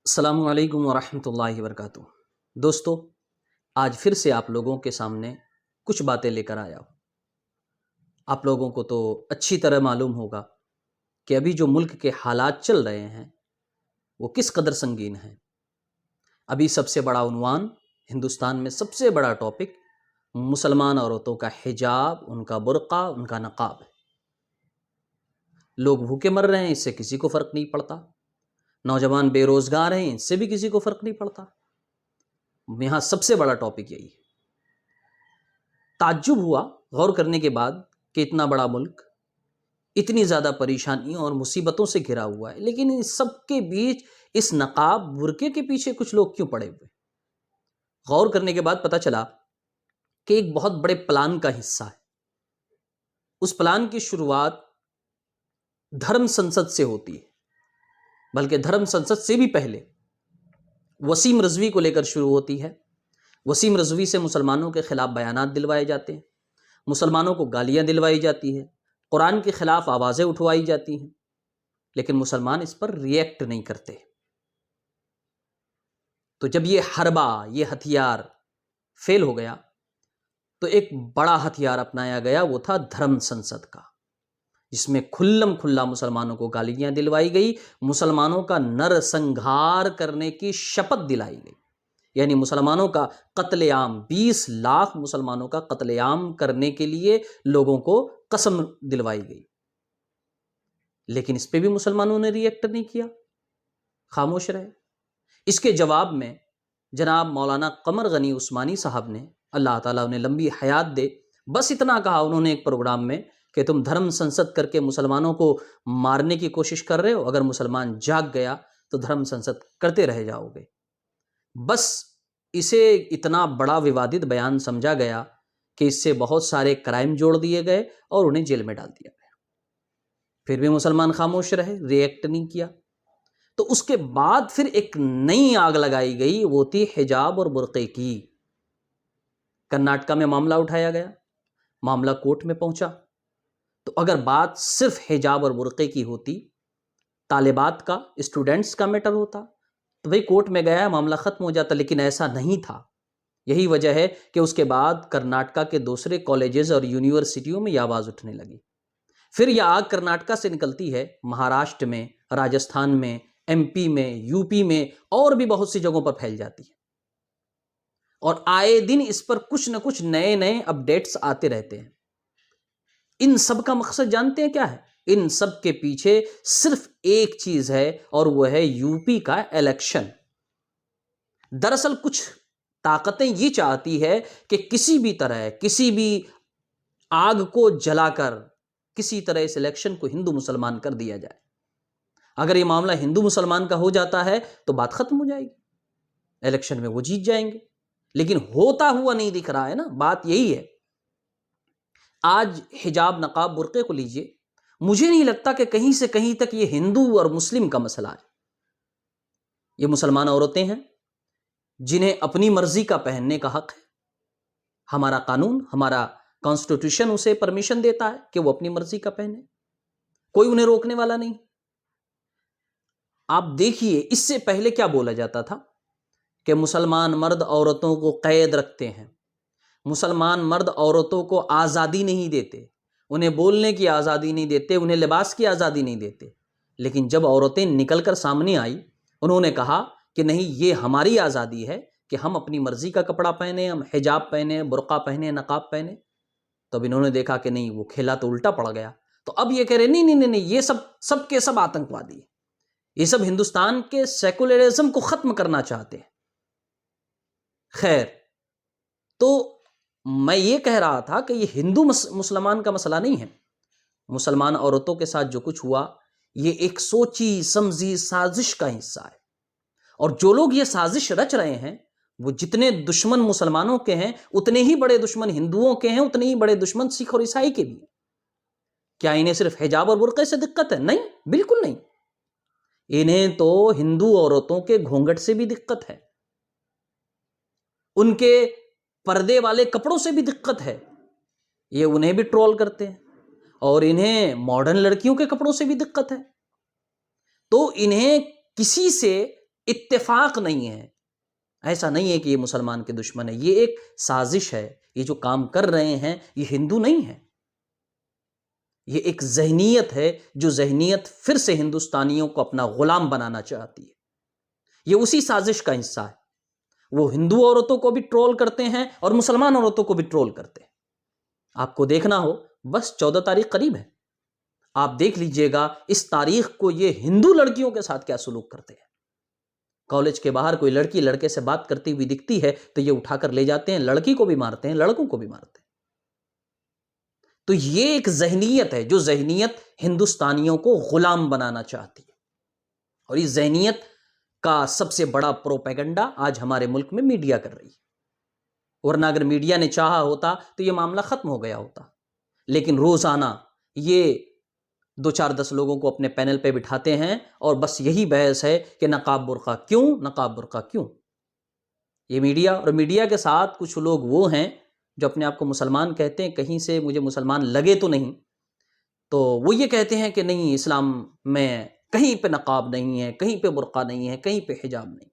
السلام علیکم ورحمۃ اللہ وبرکاتہ۔ دوستو، آج پھر سے آپ لوگوں کے سامنے کچھ باتیں لے کر آیا ہوں۔ آپ لوگوں کو تو اچھی طرح معلوم ہوگا کہ ابھی جو ملک کے حالات چل رہے ہیں وہ کس قدر سنگین ہیں۔ ابھی سب سے بڑا عنوان، ہندوستان میں سب سے بڑا ٹاپک مسلمان عورتوں کا حجاب، ان کا برقع، ان کا نقاب ہے۔ لوگ بھوکے مر رہے ہیں، اس سے کسی کو فرق نہیں پڑتا۔ نوجوان بے روزگار ہیں، اس سے بھی کسی کو فرق نہیں پڑتا۔ یہاں سب سے بڑا ٹاپک یہی ہے۔ تعجب ہوا غور کرنے کے بعد کہ اتنا بڑا ملک اتنی زیادہ پریشانیوں اور مصیبتوں سے گھرا ہوا ہے، لیکن ان سب کے بیچ اس نقاب برقعے کے پیچھے کچھ لوگ کیوں پڑے ہوئے؟ غور کرنے کے بعد پتہ چلا کہ ایک بہت بڑے پلان کا حصہ ہے۔ اس پلان کی شروعات دھرم سنسد سے ہوتی ہے، بلکہ دھرم سنسد سے بھی پہلے وسیم رضوی کو لے کر شروع ہوتی ہے۔ وسیم رضوی سے مسلمانوں کے خلاف بیانات دلوائے جاتے ہیں، مسلمانوں کو گالیاں دلوائی جاتی ہیں، قرآن کے خلاف آوازیں اٹھوائی جاتی ہیں، لیکن مسلمان اس پر ریئیکٹ نہیں کرتے۔ تو جب یہ حربہ، یہ ہتھیار فیل ہو گیا تو ایک بڑا ہتھیار اپنایا گیا، وہ تھا دھرم سنسد کا، جس میں کھلم کھلا مسلمانوں کو گالیاں دلوائی گئی، مسلمانوں کا نرسنگھار کرنے کی شپت دلائی گئی، یعنی مسلمانوں کا قتل عام، 20 لاکھ مسلمانوں کا قتل عام کرنے کے لیے لوگوں کو قسم دلوائی گئی۔ لیکن اس پہ بھی مسلمانوں نے ریئیکٹ نہیں کیا، خاموش رہے۔ اس کے جواب میں جناب مولانا قمر غنی عثمانی صاحب نے، اللہ تعالیٰ انہیں لمبی حیات دے، بس اتنا کہا انہوں نے ایک پروگرام میں کہ تم دھرم سنسد کر کے مسلمانوں کو مارنے کی کوشش کر رہے ہو، اگر مسلمان جاگ گیا تو دھرم سنسد کرتے رہ جاؤ گے۔ بس اسے اتنا بڑا ووادت بیان سمجھا گیا کہ اس سے بہت سارے کرائم جوڑ دیے گئے اور انہیں جیل میں ڈال دیا گیا۔ پھر بھی مسلمان خاموش رہے، ریئیکٹ نہیں کیا۔ تو اس کے بعد پھر ایک نئی آگ لگائی گئی، وہ تھی حجاب اور برقعے کی۔ کرناٹکا میں معاملہ اٹھایا گیا، معاملہ کورٹ میں پہنچا۔ تو اگر بات صرف حجاب اور برقعے کی ہوتی، طالبات کا، اسٹوڈنٹس کا میٹر ہوتا، تو بھئی کورٹ میں گیا، معاملہ ختم ہو جاتا، لیکن ایسا نہیں تھا۔ یہی وجہ ہے کہ اس کے بعد کرناٹکا کے دوسرے کالجز اور یونیورسٹیوں میں یہ آواز اٹھنے لگی۔ پھر یہ آگ کرناٹکا سے نکلتی ہے، مہاراشٹر میں، راجستھان میں، ایم پی میں، یو پی میں اور بھی بہت سی جگہوں پر پھیل جاتی ہے، اور آئے دن اس پر کچھ نہ کچھ نئے نئے اپڈیٹس آتے رہتے ہیں۔ ان سب کا مقصد جانتے ہیں کیا ہے؟ ان سب کے پیچھے صرف ایک چیز ہے، اور وہ ہے یو پی کا الیکشن۔ دراصل کچھ طاقتیں یہ چاہتی ہے کہ کسی بھی طرح، کسی بھی آگ کو جلا کر کسی طرح اس الیکشن کو ہندو مسلمان کر دیا جائے۔ اگر یہ معاملہ ہندو مسلمان کا ہو جاتا ہے تو بات ختم ہو جائے گی، الیکشن میں وہ جیت جائیں گے، لیکن ہوتا ہوا نہیں دکھ رہا ہے نا۔ بات یہی ہے۔ آج حجاب، نقاب، برقعے کو لیجئے، مجھے نہیں لگتا کہ کہیں سے کہیں تک یہ ہندو اور مسلم کا مسئلہ ہے۔ یہ مسلمان عورتیں ہیں جنہیں اپنی مرضی کا پہننے کا حق ہے۔ ہمارا قانون، ہمارا کانسٹیٹیوشن اسے پرمیشن دیتا ہے کہ وہ اپنی مرضی کا پہنے، کوئی انہیں روکنے والا نہیں۔ آپ دیکھیے، اس سے پہلے کیا بولا جاتا تھا کہ مسلمان مرد عورتوں کو قید رکھتے ہیں، مسلمان مرد عورتوں کو آزادی نہیں دیتے، انہیں بولنے کی آزادی نہیں دیتے، انہیں لباس کی آزادی نہیں دیتے۔ لیکن جب عورتیں نکل کر سامنے آئی، انہوں نے کہا کہ نہیں، یہ ہماری آزادی ہے کہ ہم اپنی مرضی کا کپڑا پہنیں، ہم حجاب پہنیں، برقع پہنیں، نقاب پہنیں۔ تب انہوں نے دیکھا کہ نہیں، وہ کھیلا تو الٹا پڑ گیا۔ تو اب یہ کہہ رہے نہیں نہیں نہیں، یہ سب کے سب آتنکوادی ہیں، یہ سب ہندوستان کے سیکولرزم کو ختم کرنا چاہتے ہیں۔ خیر، تو میں یہ کہہ رہا تھا کہ یہ ہندو مسلمان کا مسئلہ نہیں ہے۔ مسلمان عورتوں کے ساتھ جو کچھ ہوا، یہ ایک سوچی سمجھی سازش کا حصہ ہے، اور جو لوگ یہ سازش رچ رہے ہیں، وہ جتنے دشمن مسلمانوں کے ہیں اتنے ہی بڑے دشمن ہندوؤں کے ہیں، اتنے ہی بڑے دشمن سکھ اور عیسائی کے بھی ہیں۔ کیا انہیں صرف حجاب اور برقعے سے دقت ہے؟ نہیں، بالکل نہیں۔ انہیں تو ہندو عورتوں کے گھونگھٹ سے بھی دقت ہے، ان کے پردے والے کپڑوں سے بھی دقت ہے، یہ انہیں بھی ٹرول کرتے ہیں، اور انہیں ماڈرن لڑکیوں کے کپڑوں سے بھی دقت ہے۔ تو انہیں کسی سے اتفاق نہیں ہے. ایسا نہیں ہے کہ یہ مسلمان کے دشمن ہے، یہ ایک سازش ہے. یہ جو کام کر رہے ہیں یہ ہندو نہیں ہے، یہ ایک ذہنیت ہے جو ذہنیت پھر سے ہندوستانیوں کو اپنا غلام بنانا چاہتی ہے. یہ اسی سازش کا حصہ ہے. وہ ہندو عورتوں کو بھی ٹرول کرتے ہیں اور مسلمان عورتوں کو بھی ٹرول کرتے ہیں. آپ کو دیکھنا ہو، بس 14 تاریخ قریب ہے، آپ دیکھ لیجئے گا اس تاریخ کو یہ ہندو لڑکیوں کے ساتھ کیا سلوک کرتے ہیں. کالج کے باہر کوئی لڑکی لڑکے سے بات کرتی ہوئی دکھتی ہے تو یہ اٹھا کر لے جاتے ہیں، لڑکی کو بھی مارتے ہیں، لڑکوں کو بھی مارتے ہیں. تو یہ ایک ذہنیت ہے جو ذہنیت ہندوستانیوں کو غلام بنانا چاہتی ہے، اور اس ذہنیت کا سب سے بڑا پروپیگنڈا آج ہمارے ملک میں میڈیا کر رہی ہے. ورنہ اگر میڈیا نے چاہا ہوتا تو یہ معاملہ ختم ہو گیا ہوتا. لیکن روزانہ یہ 2-4-10 لوگوں کو اپنے پینل پہ بٹھاتے ہیں اور بس یہی بحث ہے کہ نقاب برقع کیوں، نقاب برقع کیوں. یہ میڈیا، اور میڈیا کے ساتھ کچھ لوگ وہ ہیں جو اپنے آپ کو مسلمان کہتے ہیں، کہیں سے مجھے مسلمان لگے تو نہیں، تو وہ یہ کہتے ہیں کہ نہیں، اسلام میں کہیں پہ نقاب نہیں ہے، کہیں پہ برقع نہیں ہے، کہیں پہ حجاب نہیں.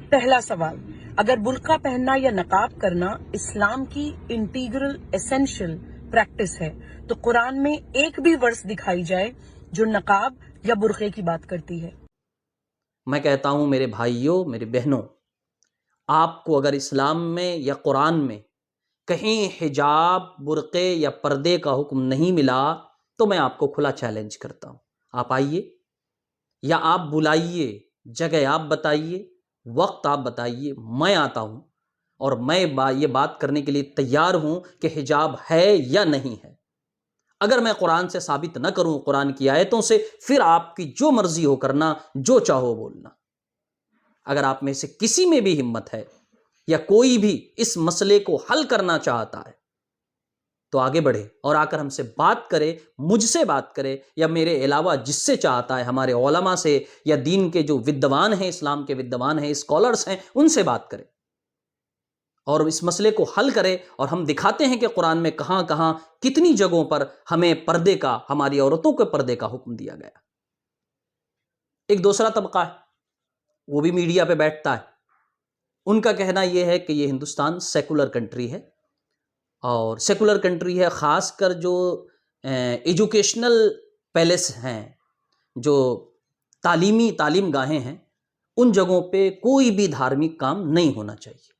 پہلا سوال، اگر برقع پہننا یا نقاب کرنا اسلام کی انٹیگرل ایسنشل پریکٹس ہے تو قرآن میں ایک بھی ورس دکھائی جائے جو نقاب یا برقعے کی بات کرتی ہے. میں کہتا ہوں میرے بھائیوں، میرے بہنوں، آپ کو اگر اسلام میں یا قرآن میں کہیں حجاب، برقعے یا پردے کا حکم نہیں ملا تو میں آپ کو کھلا چیلنج کرتا ہوں، آپ آئیے، یا آپ بلائیے، جگہ آپ بتائیے، وقت آپ بتائیے، میں آتا ہوں اور میں یہ بات کرنے کے لیے تیار ہوں کہ حجاب ہے یا نہیں ہے. اگر میں قرآن سے ثابت نہ کروں، قرآن کی آیتوں سے، پھر آپ کی جو مرضی ہو کرنا، جو چاہو بولنا. اگر آپ میں سے کسی میں بھی ہمت ہے یا کوئی بھی اس مسئلے کو حل کرنا چاہتا ہے تو آگے بڑھے اور آ کر ہم سے بات کرے، مجھ سے بات کرے، یا میرے علاوہ جس سے چاہتا ہے، ہمارے علماء سے یا دین کے جو ودوان ہیں، اسلام کے ودوان ہیں، اسکالرز ہیں، ان سے بات کرے اور اس مسئلے کو حل کرے. اور ہم دکھاتے ہیں کہ قرآن میں کہاں کہاں کتنی جگہوں پر ہمیں پردے کا، ہماری عورتوں کے پردے کا حکم دیا گیا. ایک دوسرا طبقہ ہے، وہ بھی میڈیا پہ بیٹھتا ہے. ان کا کہنا یہ ہے کہ یہ ہندوستان سیکولر کنٹری ہے، اور سیکولر کنٹری ہے، خاص کر جو ایجوکیشنل پیلیس ہیں، جو تعلیم گاہیں ہیں، ان جگہوں پہ کوئی بھی دھارمک کام نہیں ہونا چاہیے.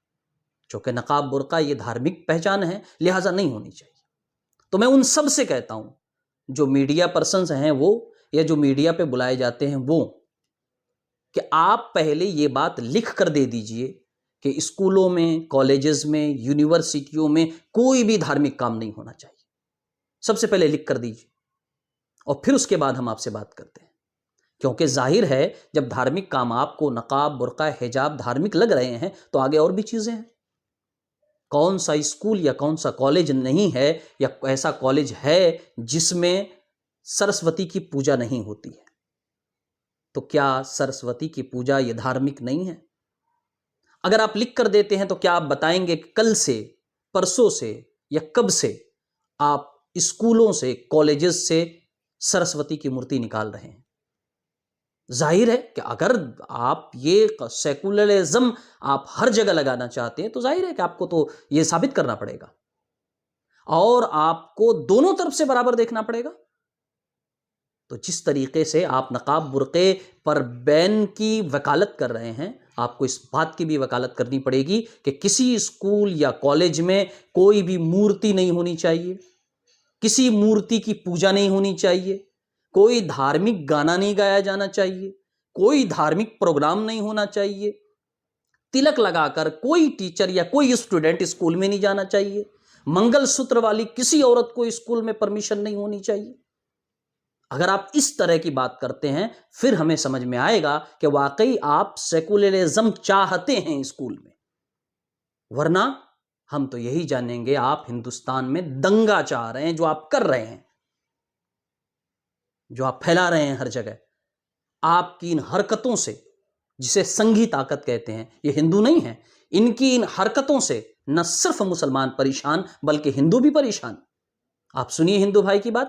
چونکہ نقاب برقع یہ دھارمک پہچان ہے، لہٰذا نہیں ہونی چاہیے. تو میں ان سب سے کہتا ہوں، جو میڈیا پرسنز ہیں وہ، یا جو میڈیا پہ بلائے جاتے ہیں وہ، کہ آپ پہلے یہ بات لکھ کر دے دیجئے کہ اسکولوں میں، کالجز میں، یونیورسٹیوں میں کوئی بھی دھارمک کام نہیں ہونا چاہیے. سب سے پہلے لکھ کر دیجئے، اور پھر اس کے بعد ہم آپ سے بات کرتے ہیں. کیونکہ ظاہر ہے جب دھارمک کام آپ کو، نقاب، برقع، حجاب دھارمک لگ رہے ہیں تو آگے اور بھی چیزیں ہیں. کون سا اسکول یا کون سا کالج نہیں ہے، یا ایسا کالج ہے جس میں سرسوتی کی پوجا نہیں ہوتی ہے؟ تو کیا سرسوتی کی پوجا یہ دھارمک نہیں ہے؟ اگر آپ لکھ کر دیتے ہیں تو کیا آپ بتائیں گے کہ کل سے، پرسوں سے، یا کب سے آپ اسکولوں سے، کالجز سے سرسوتی کی مورتی نکال رہے ہیں؟ ظاہر ہے کہ اگر آپ یہ سیکولرزم آپ ہر جگہ لگانا چاہتے ہیں تو ظاہر ہے کہ آپ کو تو یہ ثابت کرنا پڑے گا، اور آپ کو دونوں طرف سے برابر دیکھنا پڑے گا. تو جس طریقے سے آپ نقاب برقعے پر بین کی وکالت کر رہے ہیں، آپ کو اس بات کی بھی وکالت کرنی پڑے گی کہ کسی اسکول یا کالج میں کوئی بھی مورتی نہیں ہونی چاہیے، کسی مورتی کی پوجا نہیں ہونی چاہیے، کوئی دھارمک گانا نہیں گایا جانا چاہیے، کوئی دھارمک پروگرام نہیں ہونا چاہیے، تلک لگا کر کوئی ٹیچر یا کوئی اسٹوڈنٹ اسکول میں نہیں جانا چاہیے، منگل سوتر والی کسی عورت کو اسکول میں پرمیشن نہیں ہونی چاہیے. اگر آپ اس طرح کی بات کرتے ہیں پھر ہمیں سمجھ میں آئے گا کہ واقعی آپ سیکولرزم چاہتے ہیں اسکول میں، ورنہ ہم تو یہی جانیں گے آپ ہندوستان میں دنگا چاہ رہے ہیں، جو آپ کر رہے ہیں، جو آپ پھیلا رہے ہیں ہر جگہ. آپ کی ان حرکتوں سے، جسے سنگھی طاقت کہتے ہیں، یہ ہندو نہیں ہیں، ان کی ان حرکتوں سے نہ صرف مسلمان پریشان بلکہ ہندو بھی پریشان. آپ سنیے ہندو بھائی کی بات.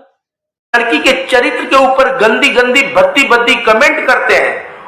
لڑکی کے چرتر کے اوپر گندی گندی بھدی بھدی کمنٹ کرتے ہیں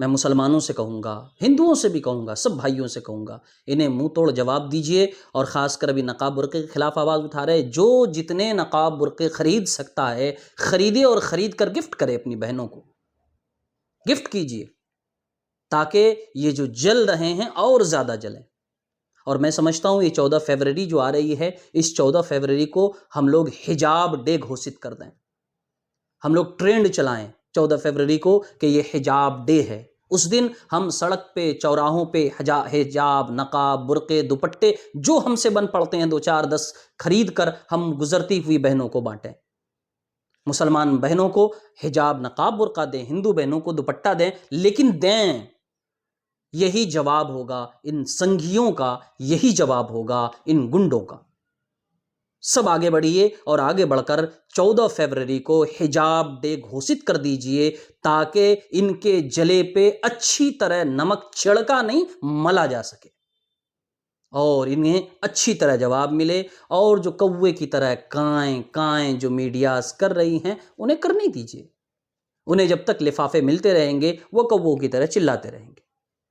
میں مسلمانوں سے کہوں گا، ہندوؤں سے بھی کہوں گا، سب بھائیوں سے کہوں گا، انہیں منہ توڑ جواب دیجئے، اور خاص کر ابھی نقاب برقعے کے خلاف آواز اٹھا رہے، جو جتنے نقاب برقعے خرید سکتا ہے خریدے، اور خرید کر گفٹ کرے اپنی بہنوں کو، گفٹ کیجئے، تاکہ یہ جو جل رہے ہیں اور زیادہ جلیں۔ اور میں سمجھتا ہوں یہ 14 فروری جو آ رہی ہے، اس 14 فروری کو ہم لوگ حجاب ڈے گھوشت کر دیں، ہم لوگ ٹرینڈ چلائیں 14 فروری کو کہ یہ حجاب ڈے ہے۔ اس دن ہم سڑک پہ، چوراہوں پہ حجاب، نقاب، برقعے، دوپٹے جو ہم سے بن پڑتے ہیں 2 4 10 خرید کر ہم گزرتی ہوئی بہنوں کو بانٹیں۔ مسلمان بہنوں کو حجاب، نقاب، برقع دیں، ہندو بہنوں کو دوپٹہ دیں، لیکن دیں۔ یہی جواب ہوگا ان سنگھیوں کا، یہی جواب ہوگا ان گنڈوں کا۔ سب آگے بڑھیے اور آگے بڑھ کر 14 فروری کو حجاب ڈے گھوشت کر دیجئے، تاکہ ان کے جلے پہ اچھی طرح نمک چھڑکا نہیں، ملا جا سکے، اور انہیں اچھی طرح جواب ملے۔ اور جو کوے کی طرح کائیں کائیں جو میڈیاز کر رہی ہیں، انہیں کرنے دیجئے۔ انہیں جب تک لفافے ملتے رہیں گے وہ کووں کی طرح چلاتے رہیں گے۔